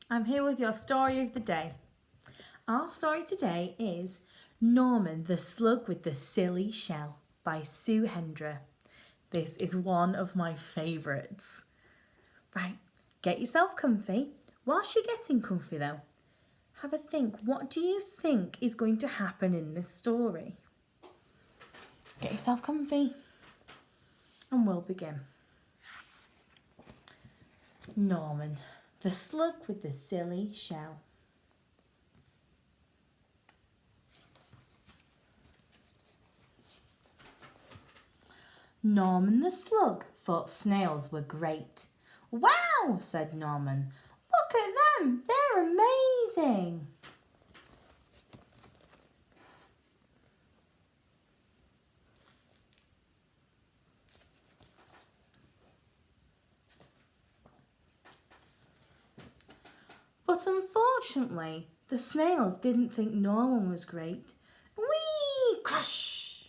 I'm here with your story of the day. Our story today is Norman the Slug with the Silly Shell by Sue Hendra. This is one of my favourites. Right, get yourself comfy. Whilst you're getting comfy though, have a think. What do you think is going to happen in this story? Get yourself comfy and we'll begin. Norman, the slug with the silly shell. Norman the slug thought snails were great. Wow, said Norman. Look at them, they're amazing. But unfortunately, the snails didn't think Norman was great. Whee! Crash!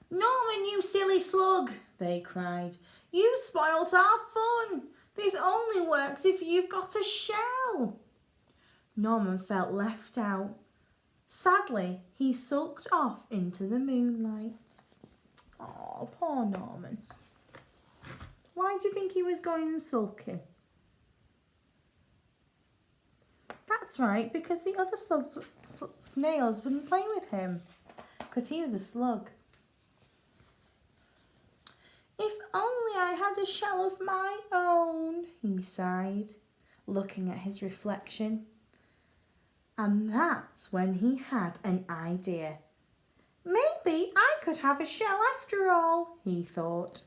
Norman, you silly slug, they cried. You spoilt our fun. This only works if you've got a shell. Norman felt left out. Sadly, he sulked off into the moonlight. Oh, poor Norman. Why do you think he was going sulking? That's right, because the other snails wouldn't play with him, because he was a slug. If only I had a shell of my own, he sighed, looking at his reflection. And that's when he had an idea. Maybe I could have a shell after all, he thought.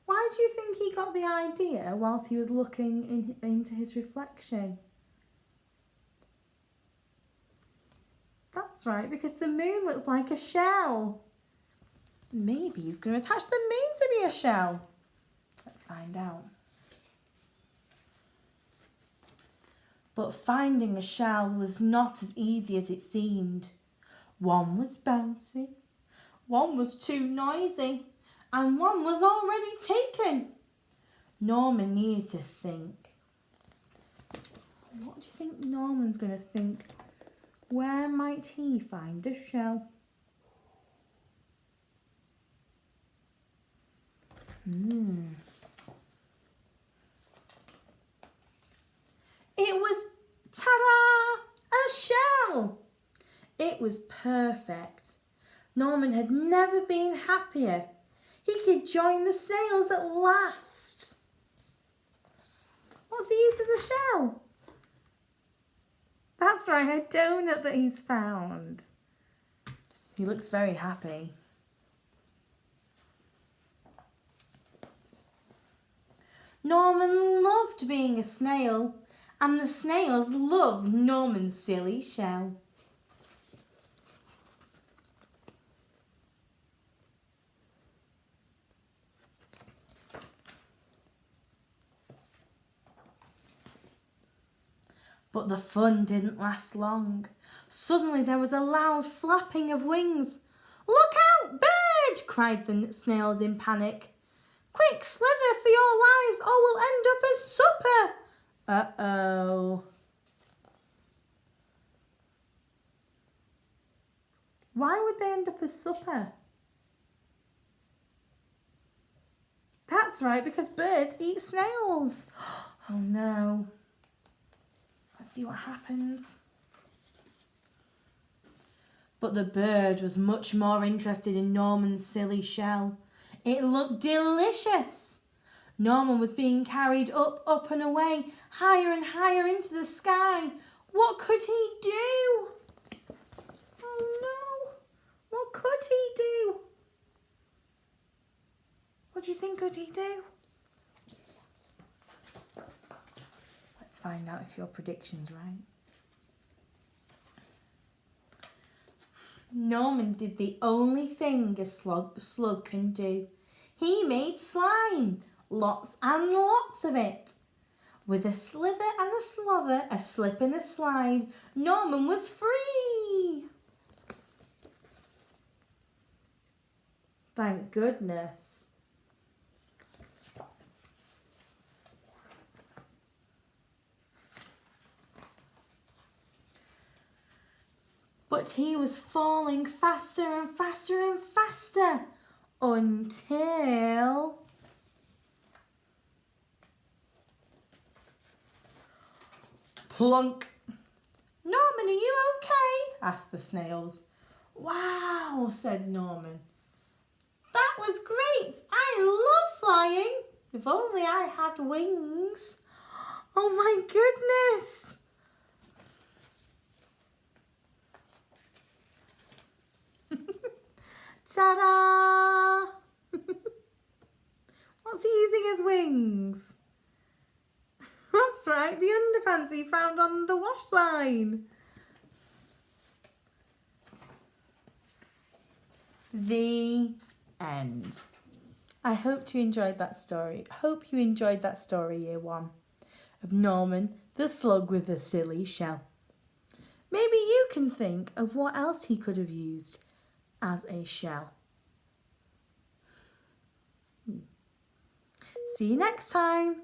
Why do you think he got the idea whilst he was looking into his reflection? That's right, because the moon looks like a shell. Maybe he's going to attach the moon to be a shell. Let's find out. But finding a shell was not as easy as it seemed. One was bouncy, one was too noisy, and one was already taken. Norman needed to think. What do you think Norman's going to think? Where might he find a shell? It was, ta-da, a shell. It was perfect. Norman had never been happier. He could join the snails at last. What's he used as a shell? That's right, a donut that he's found. He looks very happy. Norman loved being a snail, and the snails loved Norman's silly shell. But the fun didn't last long. Suddenly there was a loud flapping of wings. Look out, bird! Cried the snails in panic. Quick, slither for your lives or we'll end up as supper. Uh-oh. Why would they end up as supper? That's right, because birds eat snails. Oh no. Let's see what happens. But the bird was much more interested in Norman's silly shell. It looked delicious. Norman was being carried up, up and away, higher and higher into the sky. What could he do? Oh no, what could he do? What do you think could he do? Let's find out if your prediction's right. Norman did the only thing a slug can do. He made slime, lots and lots of it. With a slither and a slother, a slip and a slide, Norman was free. Thank goodness. But he was falling faster and faster and faster until... plunk! Norman, are you okay? Asked the snails. Wow, said Norman. That was great. I love flying. If only I had wings. Oh my goodness. Ta-da! What's he using as wings? That's right, the underpants he found on the wash line. The end. I hope you enjoyed that story. I hope you enjoyed that story, Year 1, of Norman, the slug with the silly shell. Maybe you can think of what else he could have used as a shell. See you next time.